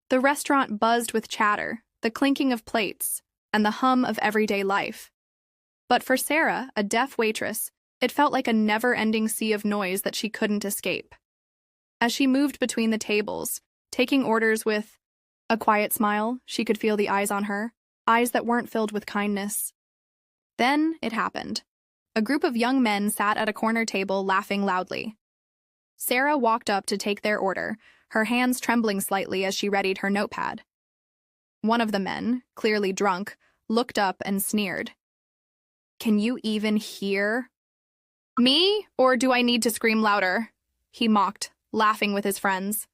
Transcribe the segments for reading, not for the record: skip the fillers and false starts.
The restaurant buzzed with chatter, the clinking of plates, and the hum of everyday life. But for Sarah, a deaf waitress, it felt like a never-ending sea of noise that she couldn't escape. As she moved between the tables, taking orders with a quiet smile, she could feel the eyes on her, eyes that weren't filled with kindness. Then it happened. A group of young men sat at a corner table laughing loudly. Sarah walked up to take their order, her hands trembling slightly as she readied her notepad. One of the men, clearly drunk, looked up and sneered. "Can you even hear me, or do I need to scream louder?" he mocked, laughing with his friends.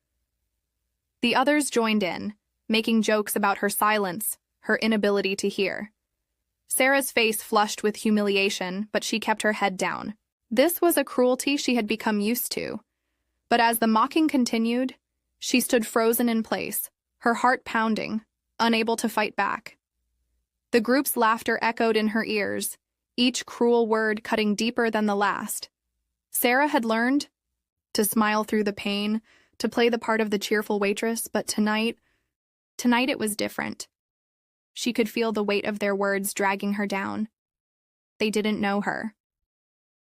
The others joined in, making jokes about her silence, her inability to hear. Sarah's face flushed with humiliation, but she kept her head down. This was a cruelty she had become used to. But as the mocking continued, she stood frozen in place, her heart pounding, unable to fight back. The group's laughter echoed in her ears, each cruel word cutting deeper than the last. Sarah had learned to smile through the pain, to play the part of the cheerful waitress, but tonight it was different. She could feel the weight of their words dragging her down. They didn't know her.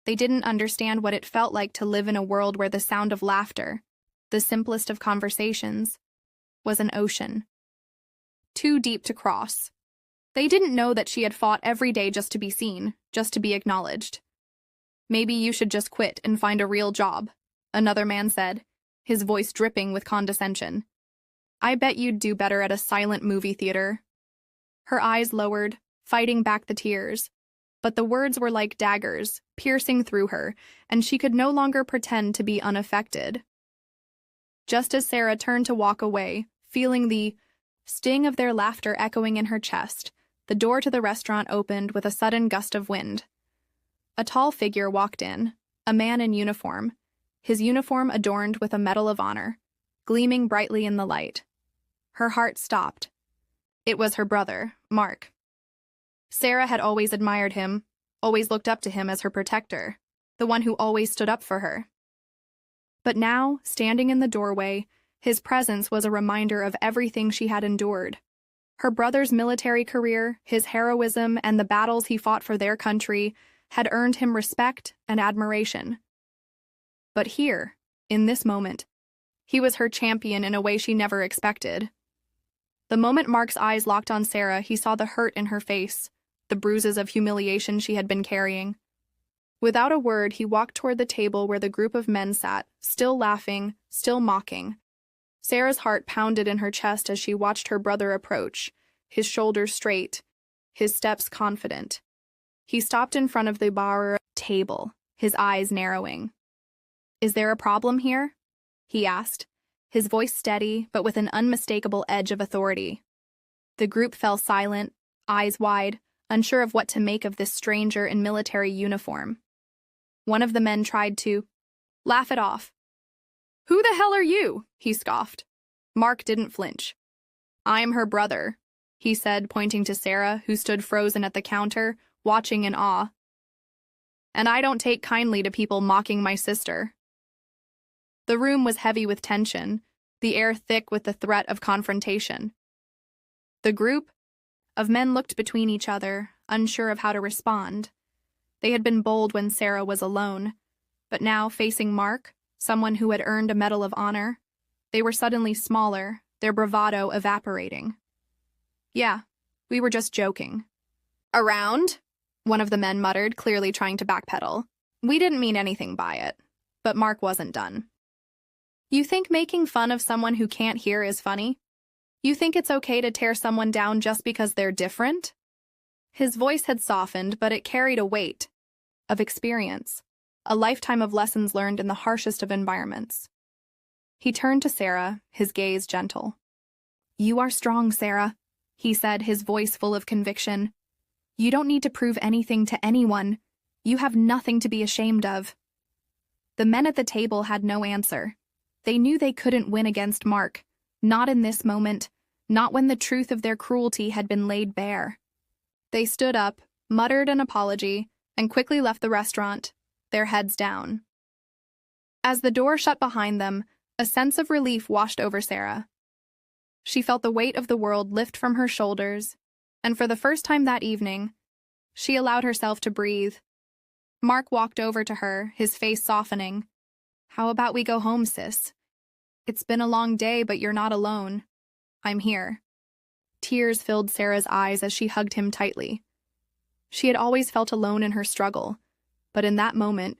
They didn't understand what it felt like to live in a world where the sound of laughter, the simplest of conversations, was an ocean. Too deep to cross. They didn't know that she had fought every day just to be seen, just to be acknowledged. "Maybe you should just quit and find a real job," another man said, his voice dripping with condescension. "I bet you'd do better at a silent movie theater." Her eyes lowered, fighting back the tears. But the words were like daggers, piercing through her, and she could no longer pretend to be unaffected. Just as Sarah turned to walk away, feeling the sting of their laughter echoing in her chest, the door to the restaurant opened with a sudden gust of wind. A tall figure walked in, a man in uniform, his uniform adorned with a Medal of Honor, gleaming brightly in the light. Her heart stopped. It was her brother, Mark. Sarah had always admired him, always looked up to him as her protector, the one who always stood up for her. But now, standing in the doorway, his presence was a reminder of everything she had endured. Her brother's military career, his heroism, and the battles he fought for their country had earned him respect and admiration. But here, in this moment, he was her champion in a way she never expected. The moment Mark's eyes locked on Sarah, he saw the hurt in her face, the bruises of humiliation she had been carrying. Without a word, he walked toward the table where the group of men sat, still laughing, still mocking. Sarah's heart pounded in her chest as she watched her brother approach, his shoulders straight, his steps confident. He stopped in front of the bar table, his eyes narrowing. "Is there a problem here?" he asked, his voice steady but with an unmistakable edge of authority. The group fell silent, eyes wide, unsure of what to make of this stranger in military uniform. One of the men tried to laugh it off. "Who the hell are you?" he scoffed. Mark didn't flinch. "I'm her brother," he said, pointing to Sarah, who stood frozen at the counter, watching in awe. "And I don't take kindly to people mocking my sister." The room was heavy with tension, the air thick with the threat of confrontation. The group of men looked between each other, unsure of how to respond. They had been bold when Sarah was alone, but now, facing Mark, someone who had earned a Medal of Honor, they were suddenly smaller, their bravado evaporating. "Yeah, we were just joking." "Around?" one of the men muttered, clearly trying to backpedal. "We didn't mean anything by it." But Mark wasn't done. "You think making fun of someone who can't hear is funny? You think it's okay to tear someone down just because they're different?" His voice had softened, but it carried a weight of experience, a lifetime of lessons learned in the harshest of environments. He turned to Sarah, his gaze gentle. "You are strong, Sarah," he said, his voice full of conviction. "You don't need to prove anything to anyone. You have nothing to be ashamed of." The men at the table had no answer. They knew they couldn't win against Mark, not in this moment, not when the truth of their cruelty had been laid bare. They stood up, muttered an apology, and quickly left the restaurant, their heads down. As the door shut behind them, a sense of relief washed over Sarah. She felt the weight of the world lift from her shoulders, and for the first time that evening, she allowed herself to breathe. Mark walked over to her, his face softening. "How about we go home, sis? It's been a long day, but you're not alone. I'm here." Tears filled Sarah's eyes as she hugged him tightly. She had always felt alone in her struggle, but in that moment,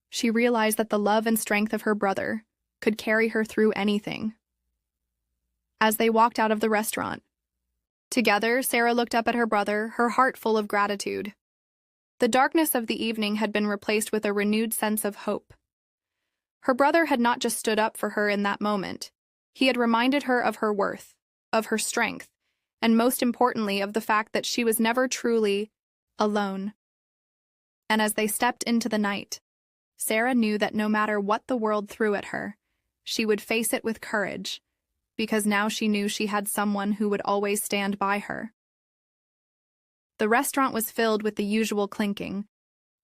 she realized that the love and strength of her brother could carry her through anything. As they walked out of the restaurant, together, Sarah looked up at her brother, her heart full of gratitude. The darkness of the evening had been replaced with a renewed sense of hope. Her brother had not just stood up for her in that moment. He had reminded her of her worth, of her strength, and most importantly, of the fact that she was never truly alone. And as they stepped into the night, Sarah knew that no matter what the world threw at her, she would face it with courage, because now she knew she had someone who would always stand by her. The restaurant was filled with the usual clinking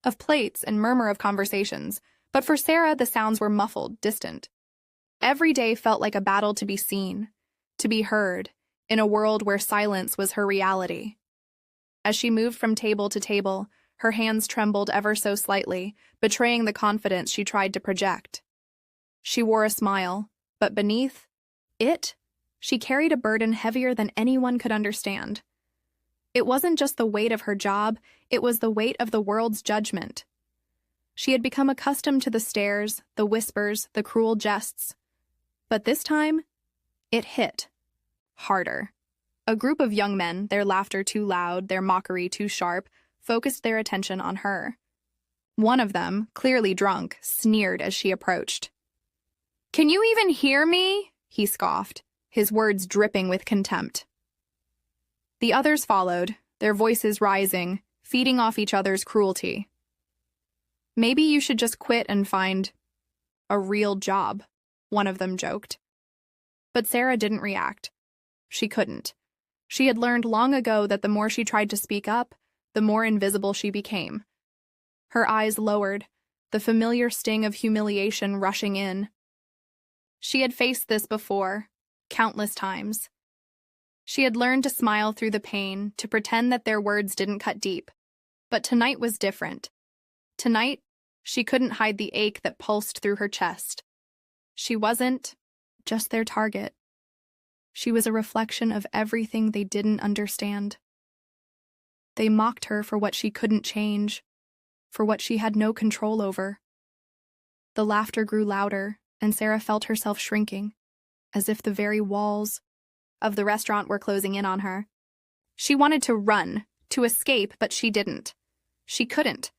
of plates and murmur of conversations, but for Sarah, the sounds were muffled, distant. Every day felt like a battle to be seen, to be heard, in a world where silence was her reality. As she moved from table to table, her hands trembled ever so slightly, betraying the confidence she tried to project. She wore a smile, but beneath it, she carried a burden heavier than anyone could understand. It wasn't just the weight of her job, it was the weight of the world's judgment. She had become accustomed to the stares, the whispers, the cruel jests. But this time, it hit harder. A group of young men, their laughter too loud, their mockery too sharp, focused their attention on her. One of them, clearly drunk, sneered as she approached. "Can you even hear me?" he scoffed, his words dripping with contempt. The others followed, their voices rising, feeding off each other's cruelty. "Maybe you should just quit and find a real job," one of them joked. But Sarah didn't react. She couldn't. She had learned long ago that the more she tried to speak up, the more invisible she became. Her eyes lowered, the familiar sting of humiliation rushing in. She had faced this before, countless times. She had learned to smile through the pain, to pretend that their words didn't cut deep. But tonight was different. Tonight, she couldn't hide the ache that pulsed through her chest. She wasn't just their target. She was a reflection of everything they didn't understand. They mocked her for what she couldn't change, for what she had no control over. The laughter grew louder, and Sarah felt herself shrinking, as if the very walls of the restaurant were closing in on her. She wanted to run, to escape, but she didn't. She couldn't.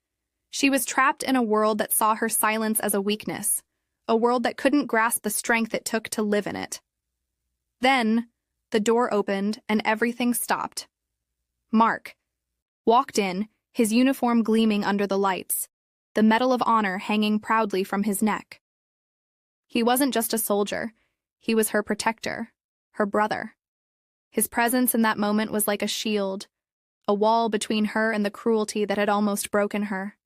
She was trapped in a world that saw her silence as a weakness, a world that couldn't grasp the strength it took to live in it. Then, the door opened and everything stopped. Mark walked in, his uniform gleaming under the lights, the Medal of Honor hanging proudly from his neck. He wasn't just a soldier, he was her protector, her brother. His presence in that moment was like a shield, a wall between her and the cruelty that had almost broken her.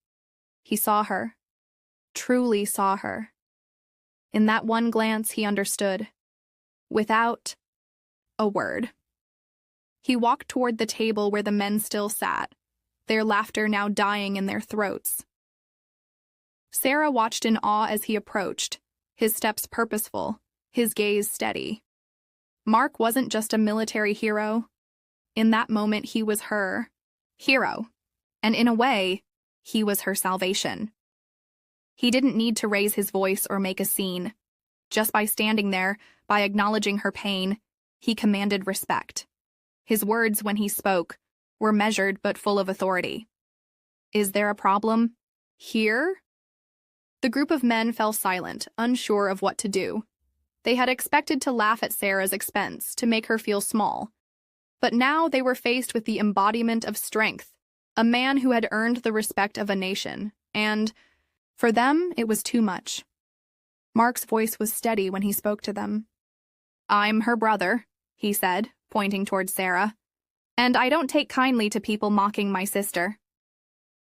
He saw her, truly saw her. In that one glance, he understood. Without a word. He walked toward the table where the men still sat, their laughter now dying in their throats. Sarah watched in awe as he approached, his steps purposeful, his gaze steady. Mark wasn't just a military hero. In that moment, he was her hero, and in a way, he was her salvation. He didn't need to raise his voice or make a scene. Just by standing there, by acknowledging her pain, he commanded respect. His words, when he spoke, were measured but full of authority. "Is there a problem here?" The group of men fell silent, unsure of what to do. They had expected to laugh at Sarah's expense, to make her feel small. But now they were faced with the embodiment of strength, a man who had earned the respect of a nation, and, for them, it was too much. Mark's voice was steady when he spoke to them. "I'm her brother," he said, pointing toward Sarah, "and I don't take kindly to people mocking my sister."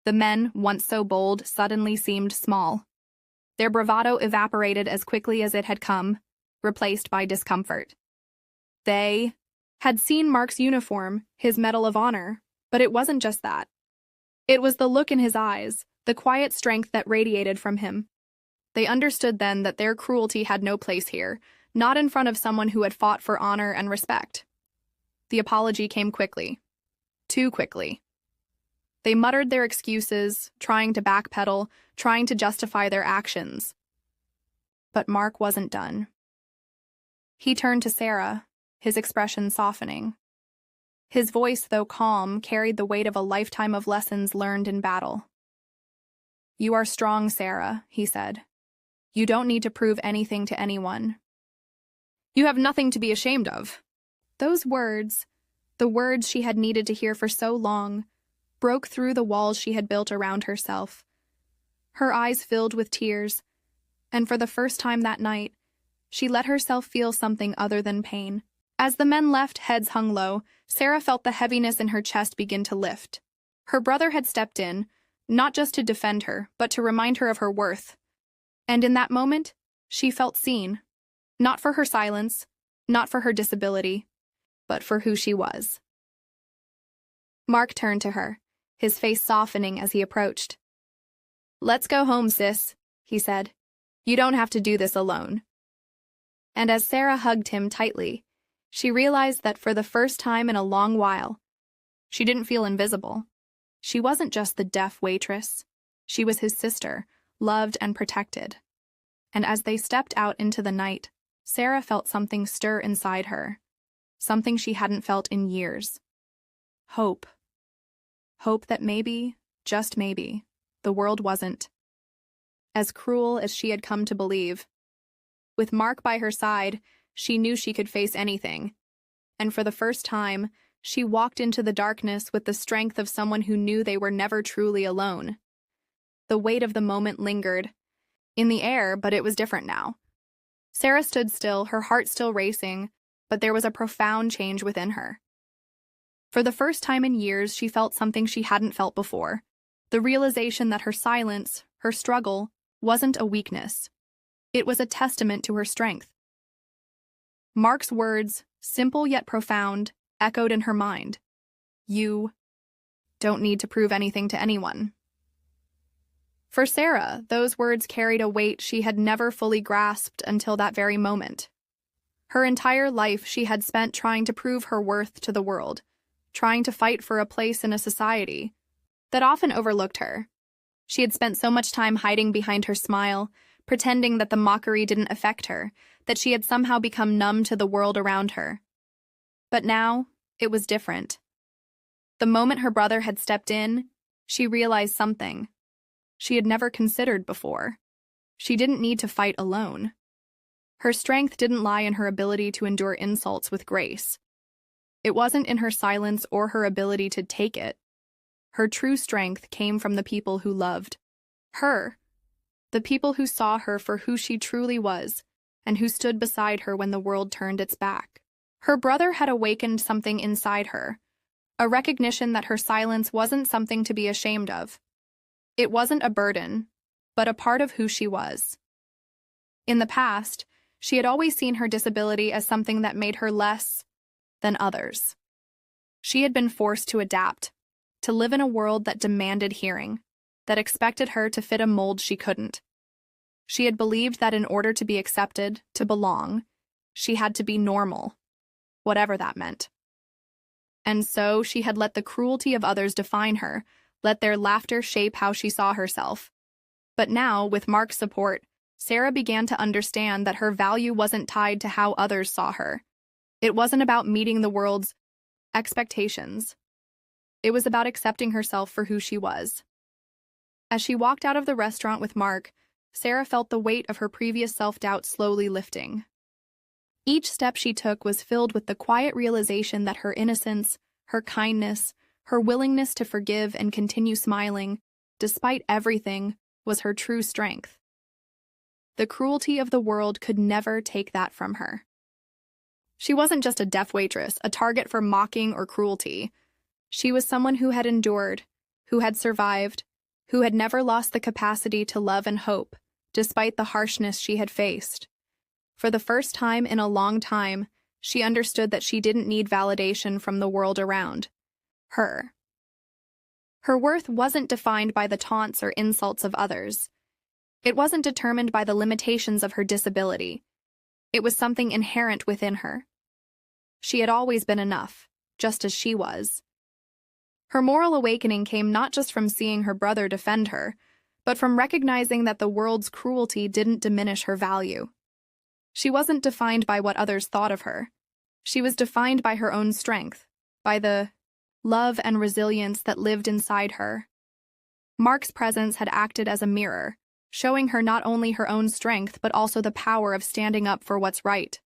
The men, once so bold, suddenly seemed small. Their bravado evaporated as quickly as it had come, replaced by discomfort. They had seen Mark's uniform, his Medal of Honor, but it wasn't just that. It was the look in his eyes, the quiet strength that radiated from him. They understood then that their cruelty had no place here, not in front of someone who had fought for honor and respect. The apology came quickly. Too quickly. They muttered their excuses, trying to backpedal, trying to justify their actions. But Mark wasn't done. He turned to Sarah, his expression softening. His voice, though calm, carried the weight of a lifetime of lessons learned in battle. "You are strong, Sarah," he said. "You don't need to prove anything to anyone. You have nothing to be ashamed of." Those words, the words she had needed to hear for so long, broke through the walls she had built around herself. Her eyes filled with tears, and for the first time that night, she let herself feel something other than pain. As the men left, heads hung low, Sarah felt the heaviness in her chest begin to lift. Her brother had stepped in, not just to defend her, but to remind her of her worth. And in that moment, she felt seen. Not for her silence, not for her disability, but for who she was. Mark turned to her, his face softening as he approached. "Let's go home, sis," he said. "You don't have to do this alone." And as Sarah hugged him tightly, she realized that for the first time in a long while, she didn't feel invisible. She wasn't just the deaf waitress. She was his sister, loved and protected. And as they stepped out into the night, Sarah felt something stir inside her, something she hadn't felt in years. Hope. Hope that maybe, just maybe, the world wasn't as cruel as she had come to believe. With Mark by her side, she knew she could face anything. And for the first time, she walked into the darkness with the strength of someone who knew they were never truly alone. The weight of the moment lingered in the air, but it was different now. Sarah stood still, her heart still racing, but there was a profound change within her. For the first time in years, she felt something she hadn't felt before, the realization that her silence, her struggle, wasn't a weakness. It was a testament to her strength. Mark's words, simple yet profound, echoed in her mind. "You don't need to prove anything to anyone." For Sarah, those words carried a weight she had never fully grasped until that very moment. Her entire life she had spent trying to prove her worth to the world, trying to fight for a place in a society that often overlooked her. She had spent so much time hiding behind her smile, pretending that the mockery didn't affect her, that she had somehow become numb to the world around her. But now, it was different. The moment her brother had stepped in, she realized something she had never considered before. She didn't need to fight alone. Her strength didn't lie in her ability to endure insults with grace. It wasn't in her silence or her ability to take it. Her true strength came from the people who loved her, the people who saw her for who she truly was, and who stood beside her when the world turned its back. Her brother had awakened something inside her, a recognition that her silence wasn't something to be ashamed of. It wasn't a burden, but a part of who she was. In the past, she had always seen her disability as something that made her less than others. She had been forced to adapt, to live in a world that demanded hearing, that expected her to fit a mold she couldn't. She had believed that in order to be accepted, to belong, she had to be normal, whatever that meant. And so she had let the cruelty of others define her, let their laughter shape how she saw herself. But now, with Mark's support, Sarah began to understand that her value wasn't tied to how others saw her. It wasn't about meeting the world's expectations. It was about accepting herself for who she was. As she walked out of the restaurant with Mark, Sarah felt the weight of her previous self-doubt slowly lifting. Each step she took was filled with the quiet realization that her innocence, her kindness, her willingness to forgive and continue smiling, despite everything, was her true strength. The cruelty of the world could never take that from her. She wasn't just a deaf waitress, a target for mocking or cruelty. She was someone who had endured, who had survived, who had never lost the capacity to love and hope, despite the harshness she had faced. For the first time in a long time, She understood that she didn't need validation from the world around her. Her worth wasn't defined by the taunts or insults of others. It wasn't determined by the limitations of her disability. It was something inherent within her. She had always been enough, just as she was. Her moral awakening came not just from seeing her brother defend her, but from recognizing that the world's cruelty didn't diminish her value. She wasn't defined by what others thought of her. She was defined by her own strength, by the love and resilience that lived inside her. Mark's presence had acted as a mirror, showing her not only her own strength but also the power of standing up for what's right.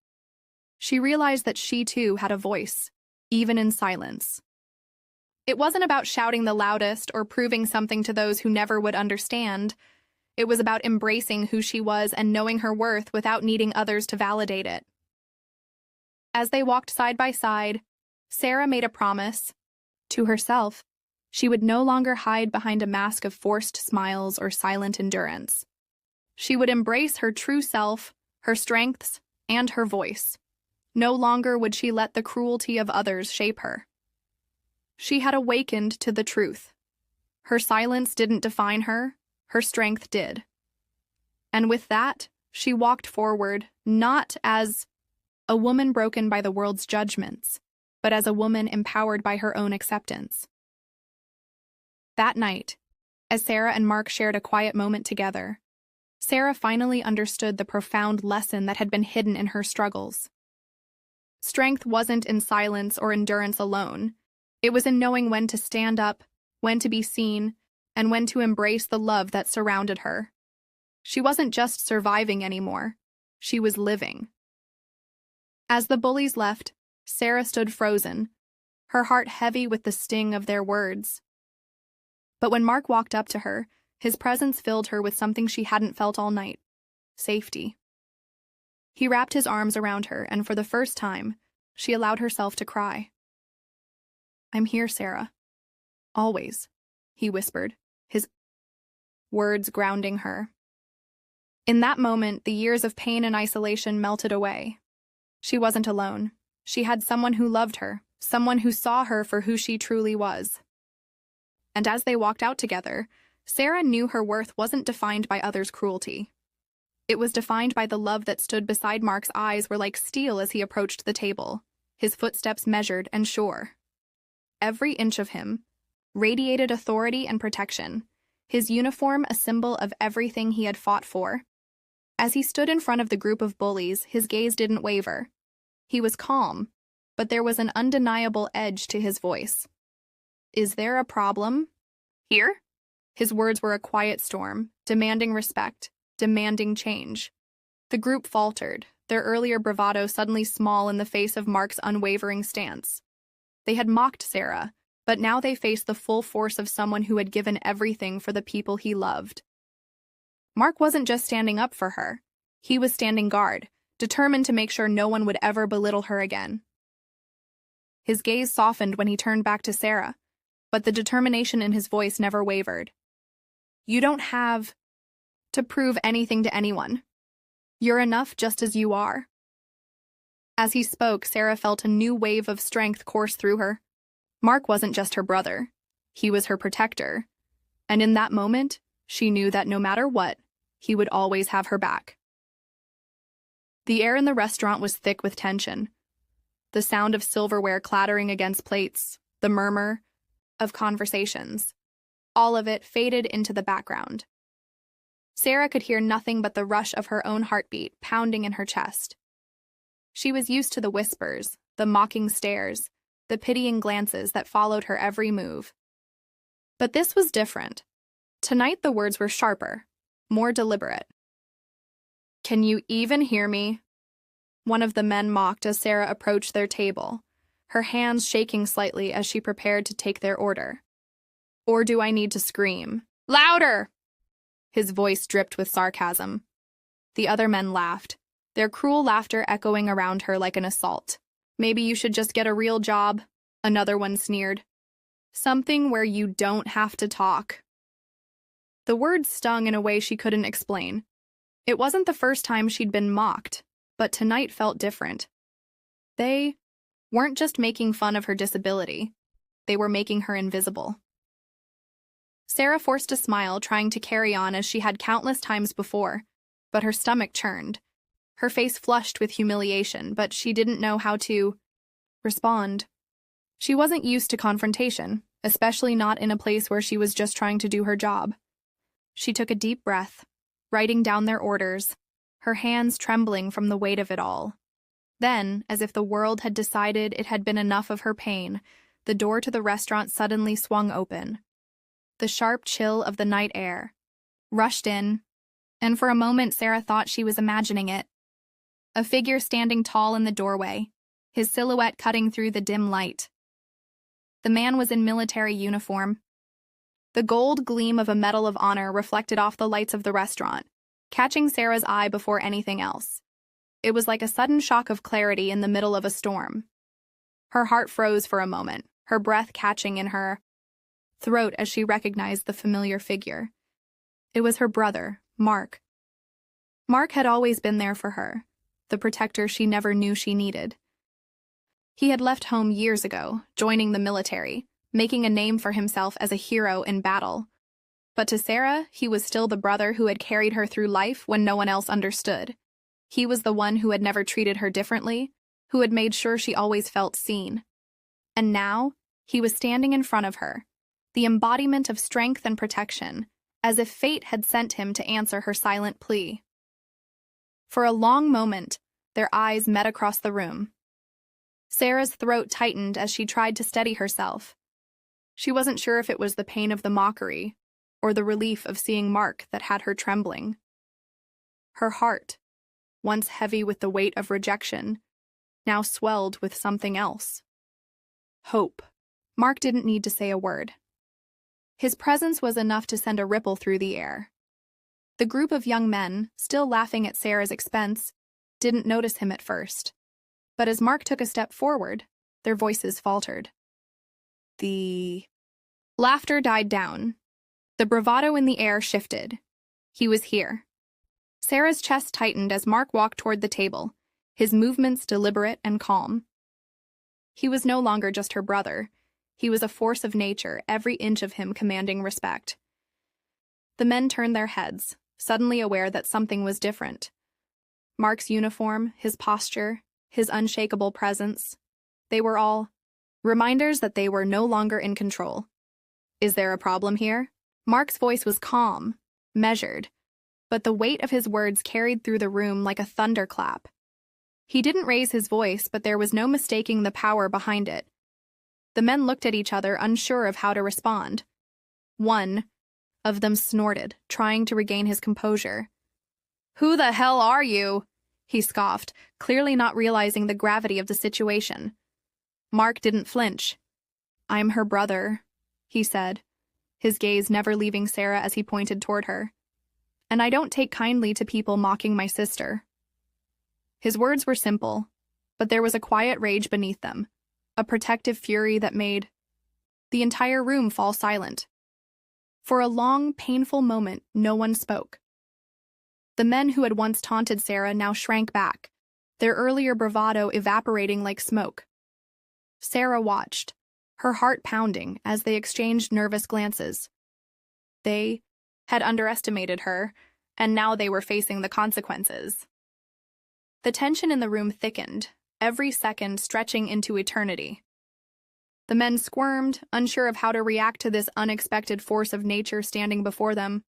She realized that she too had a voice, even in silence. It wasn't about shouting the loudest or proving something to those who never would understand. It was about embracing who she was and knowing her worth without needing others to validate it. As they walked side by side, Sarah made a promise. To herself, she would no longer hide behind a mask of forced smiles or silent endurance. She would embrace her true self, her strengths, and her voice. No longer would she let the cruelty of others shape her. She had awakened to the truth. Her silence didn't define her, her strength did. And with that, she walked forward, not as a woman broken by the world's judgments, but as a woman empowered by her own acceptance. That night, as Sarah and Mark shared a quiet moment together, Sarah finally understood the profound lesson that had been hidden in her struggles. Strength wasn't in silence or endurance alone. It was in knowing when to stand up, when to be seen, and when to embrace the love that surrounded her. She wasn't just surviving anymore. She was living. As the bullies left, Sarah stood frozen, her heart heavy with the sting of their words. But when Mark walked up to her, his presence filled her with something she hadn't felt all night: safety. He wrapped his arms around her, and for the first time, she allowed herself to cry. "I'm here, Sarah. Always," he whispered, his words grounding her. In that moment, the years of pain and isolation melted away. She wasn't alone. She had someone who loved her, someone who saw her for who she truly was. And as they walked out together, Sarah knew her worth wasn't defined by others' cruelty. It was defined by the love that stood beside Mark's. Eyes were like steel as he approached the table, his footsteps measured and sure. Every inch of him radiated authority and protection, his uniform a symbol of everything he had fought for. As he stood in front of the group of bullies, his gaze didn't waver. He was calm, but there was an undeniable edge to his voice. "Is there a problem here?" His words were a quiet storm, demanding respect, demanding change. The group faltered, their earlier bravado suddenly small in the face of Mark's unwavering stance. They had mocked Sarah, but now they faced the full force of someone who had given everything for the people he loved. Mark wasn't just standing up for her. He was standing guard, determined to make sure no one would ever belittle her again. His gaze softened when he turned back to Sarah, but the determination in his voice never wavered. "You don't have to prove anything to anyone. You're enough just as you are." As he spoke, Sarah felt a new wave of strength course through her. Mark wasn't just her brother. He was her protector. And in that moment, she knew that no matter what, he would always have her back. The air in the restaurant was thick with tension. The sound of silverware clattering against plates, the murmur of conversations, all of it faded into the background. Sarah could hear nothing but the rush of her own heartbeat pounding in her chest. She was used to the whispers, the mocking stares, the pitying glances that followed her every move. But this was different. Tonight the words were sharper, more deliberate. "Can you even hear me?" One of the men mocked as Sarah approached their table, her hands shaking slightly as she prepared to take their order. "Or do I need to scream? Louder!" His voice dripped with sarcasm. The other men laughed, their cruel laughter echoing around her like an assault. "Maybe you should just get a real job," another one sneered. "Something where you don't have to talk." The words stung in a way she couldn't explain. It wasn't the first time she'd been mocked, but tonight felt different. They weren't just making fun of her disability. They were making her invisible. Sarah forced a smile, trying to carry on as she had countless times before, but her stomach churned. Her face flushed with humiliation, but she didn't know how to respond. She wasn't used to confrontation, especially not in a place where she was just trying to do her job. She took a deep breath, writing down their orders, her hands trembling from the weight of it all. Then, as if the world had decided it had been enough of her pain, the door to the restaurant suddenly swung open. The sharp chill of the night air rushed in, and for a moment Sarah thought she was imagining it. A figure standing tall in the doorway, his silhouette cutting through the dim light. The man was in military uniform. The gold gleam of a Medal of Honor reflected off the lights of the restaurant, catching Sarah's eye before anything else. It was like a sudden shock of clarity in the middle of a storm. Her heart froze for a moment, her breath catching in her throat as she recognized the familiar figure. It was her brother, Mark. Mark had always been there for her, the protector she never knew she needed. He had left home years ago, joining the military, making a name for himself as a hero in battle. But to Sarah, he was still the brother who had carried her through life when no one else understood. He was the one who had never treated her differently, who had made sure she always felt seen. And now, he was standing in front of her, the embodiment of strength and protection, as if fate had sent him to answer her silent plea. For a long moment, their eyes met across the room. Sarah's throat tightened as she tried to steady herself. She wasn't sure if it was the pain of the mockery or the relief of seeing Mark that had her trembling. Her heart, once heavy with the weight of rejection, now swelled with something else. Hope. Mark didn't need to say a word. His presence was enough to send a ripple through the air. The group of young men, still laughing at Sarah's expense, didn't notice him at first. But as Mark took a step forward, their voices faltered. The laughter died down. The bravado in the air shifted. He was here. Sarah's chest tightened as Mark walked toward the table, his movements deliberate and calm. He was no longer just her brother. He was a force of nature, every inch of him commanding respect. The men turned their heads, suddenly aware that something was different. Mark's uniform, his posture, his unshakable presence, they were all reminders that they were no longer in control. Is there a problem here? Mark's voice was calm, measured, but the weight of his words carried through the room like a thunderclap. He didn't raise his voice, but there was no mistaking the power behind it. The men looked at each other, unsure of how to respond. One of them snorted, trying to regain his composure. "Who the hell are you?" he scoffed, clearly not realizing the gravity of the situation. Mark didn't flinch. "I'm her brother," he said, his gaze never leaving Sarah as he pointed toward her. "And I don't take kindly to people mocking my sister." His words were simple, but there was a quiet rage beneath them, a protective fury that made the entire room fall silent. For a long, painful moment, no one spoke. The men who had once taunted Sarah now shrank back, their earlier bravado evaporating like smoke. Sarah watched, her heart pounding as they exchanged nervous glances. They had underestimated her, and now they were facing the consequences. The tension in the room thickened, every second stretching into eternity. The men squirmed, unsure of how to react to this unexpected force of nature standing before them.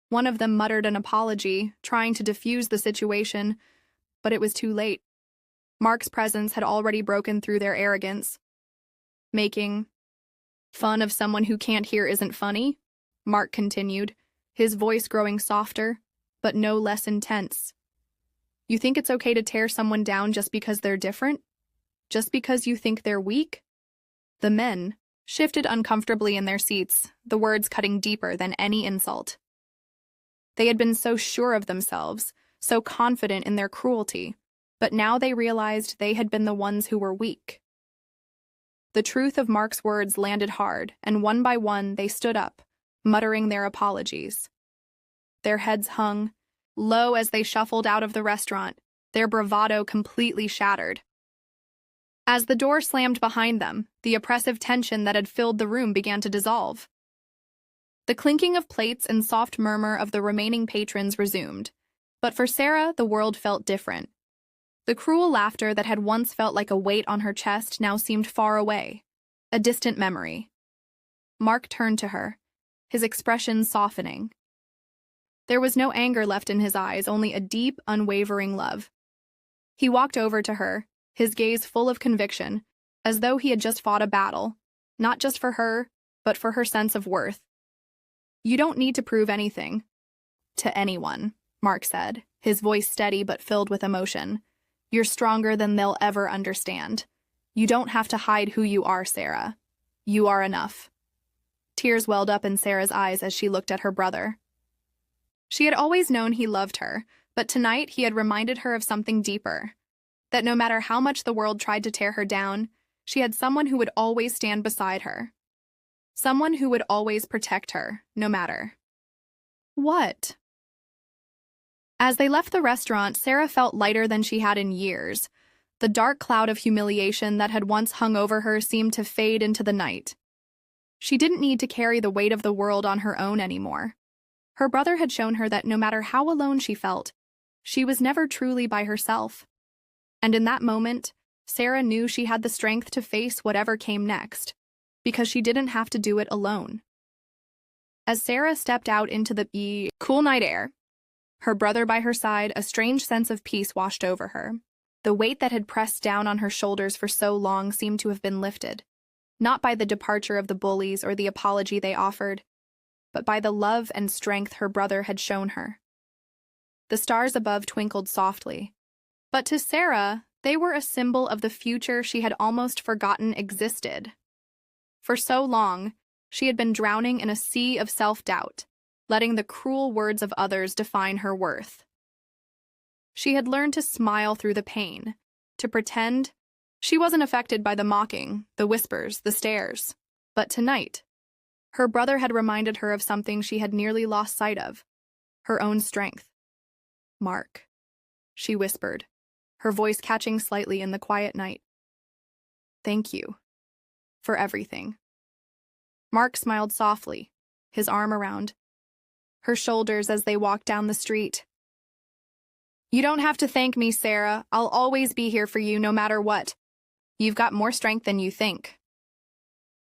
One of them muttered an apology, trying to defuse the situation, but it was too late. Mark's presence had already broken through their arrogance. "Making fun of someone who can't hear isn't funny," Mark continued, his voice growing softer, but no less intense. "You think it's okay to tear someone down just because they're different? Just because you think they're weak?" The men shifted uncomfortably in their seats, the words cutting deeper than any insult. They had been so sure of themselves, so confident in their cruelty, but now they realized they had been the ones who were weak. The truth of Mark's words landed hard, and one by one they stood up, muttering their apologies. Their heads hung low as they shuffled out of the restaurant, their bravado completely shattered. As the door slammed behind them, the oppressive tension that had filled the room began to dissolve. The clinking of plates and soft murmur of the remaining patrons resumed. But for Sarah, the world felt different. The cruel laughter that had once felt like a weight on her chest now seemed far away, a distant memory. Mark turned to her, his expression softening. There was no anger left in his eyes, only a deep, unwavering love. He walked over to her, his gaze full of conviction, as though he had just fought a battle, not just for her, but for her sense of worth. "You don't need to prove anything to anyone," Mark said, his voice steady but filled with emotion. "You're stronger than they'll ever understand. You don't have to hide who you are, Sarah. You are enough." Tears welled up in Sarah's eyes as she looked at her brother. She had always known he loved her, but tonight he had reminded her of something deeper. That no matter how much the world tried to tear her down, she had someone who would always stand beside her. Someone who would always protect her, no matter what. As they left the restaurant, Sarah felt lighter than she had in years. The dark cloud of humiliation that had once hung over her seemed to fade into the night. She didn't need to carry the weight of the world on her own anymore. Her brother had shown her that no matter how alone she felt, she was never truly by herself. And in that moment, Sarah knew she had the strength to face whatever came next, because she didn't have to do it alone. As Sarah stepped out into the cool night air, her brother by her side, a strange sense of peace washed over her. The weight that had pressed down on her shoulders for so long seemed to have been lifted, not by the departure of the bullies or the apology they offered, but by the love and strength her brother had shown her. The stars above twinkled softly, but to Sarah, they were a symbol of the future she had almost forgotten existed. For so long, she had been drowning in a sea of self-doubt, letting the cruel words of others define her worth. She had learned to smile through the pain, to pretend she wasn't affected by the mocking, the whispers, the stares. But tonight, her brother had reminded her of something she had nearly lost sight of, her own strength. "Mark," she whispered, her voice catching slightly in the quiet night. "Thank you for everything." Mark smiled softly, his arm around her shoulders as they walked down the street. "You don't have to thank me, Sarah. I'll always be here for you no matter what. You've got more strength than you think."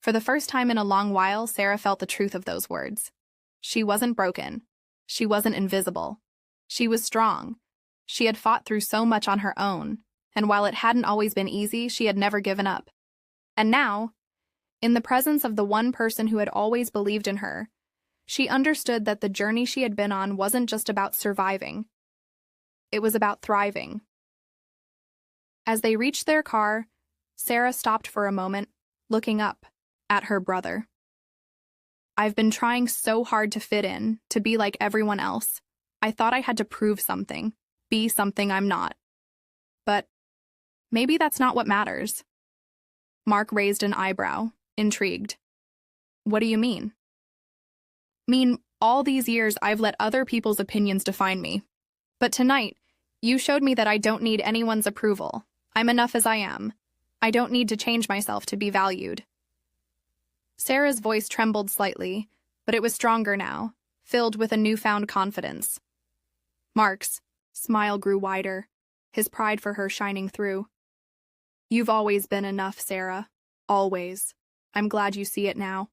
For the first time in a long while, Sarah felt the truth of those words. She wasn't broken. She wasn't invisible. She was strong. She had fought through so much on her own, and while it hadn't always been easy, she had never given up. And now, in the presence of the one person who had always believed in her, she understood that the journey she had been on wasn't just about surviving. It was about thriving. As they reached their car, Sarah stopped for a moment, looking up at her brother. "I've been trying so hard to fit in, to be like everyone else. I thought I had to prove something, be something I'm not. But maybe that's not what matters." Mark raised an eyebrow, intrigued. "What do you mean?" "Mean, all these years I've let other people's opinions define me. But tonight, you showed me that I don't need anyone's approval. I'm enough as I am. I don't need to change myself to be valued." Sarah's voice trembled slightly, but it was stronger now, filled with a newfound confidence. Mark's smile grew wider, his pride for her shining through. "You've always been enough, Sarah. Always. I'm glad you see it now."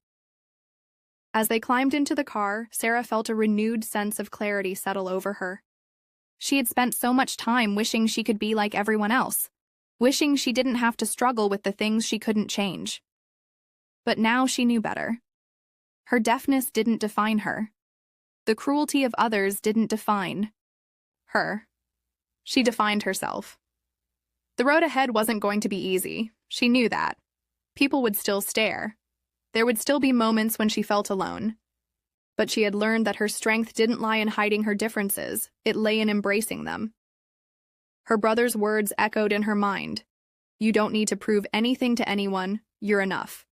As they climbed into the car, Sarah felt a renewed sense of clarity settle over her. She had spent so much time wishing she could be like everyone else, wishing she didn't have to struggle with the things she couldn't change. But now she knew better. Her deafness didn't define her. The cruelty of others didn't define her. She defined herself. The road ahead wasn't going to be easy. She knew that. People would still stare. There would still be moments when she felt alone. But she had learned that her strength didn't lie in hiding her differences, it lay in embracing them. Her brother's words echoed in her mind. "You don't need to prove anything to anyone, you're enough."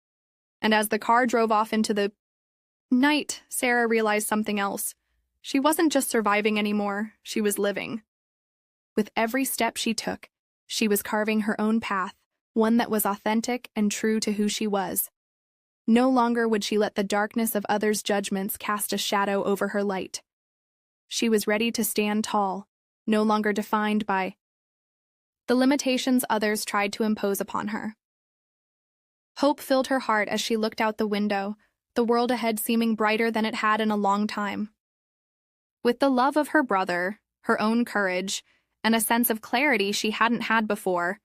And as the car drove off into the night, Sarah realized something else. She wasn't just surviving anymore, she was living. With every step she took, she was carving her own path, one that was authentic and true to who she was. No longer would she let the darkness of others' judgments cast a shadow over her light. She was ready to stand tall, no longer defined by the limitations others tried to impose upon her. Hope filled her heart as she looked out the window, the world ahead seeming brighter than it had in a long time. With the love of her brother, her own courage, and a sense of clarity she hadn't had before,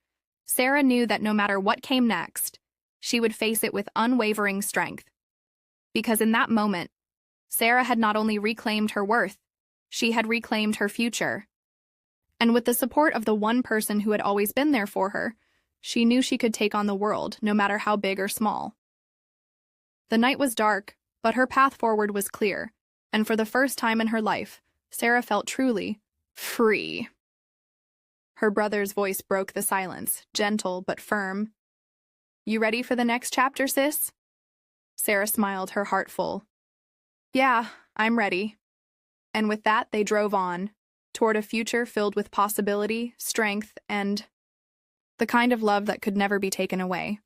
Sarah knew that no matter what came next, she would face it with unwavering strength. Because in that moment, Sarah had not only reclaimed her worth, she had reclaimed her future. And with the support of the one person who had always been there for her, she knew she could take on the world, no matter how big or small. The night was dark, but her path forward was clear, and for the first time in her life, Sarah felt truly free. Her brother's voice broke the silence, gentle but firm. "You ready for the next chapter, sis?" Sarah smiled, her heart full. "Yeah, I'm ready." And with that, they drove on, toward a future filled with possibility, strength, and the kind of love that could never be taken away.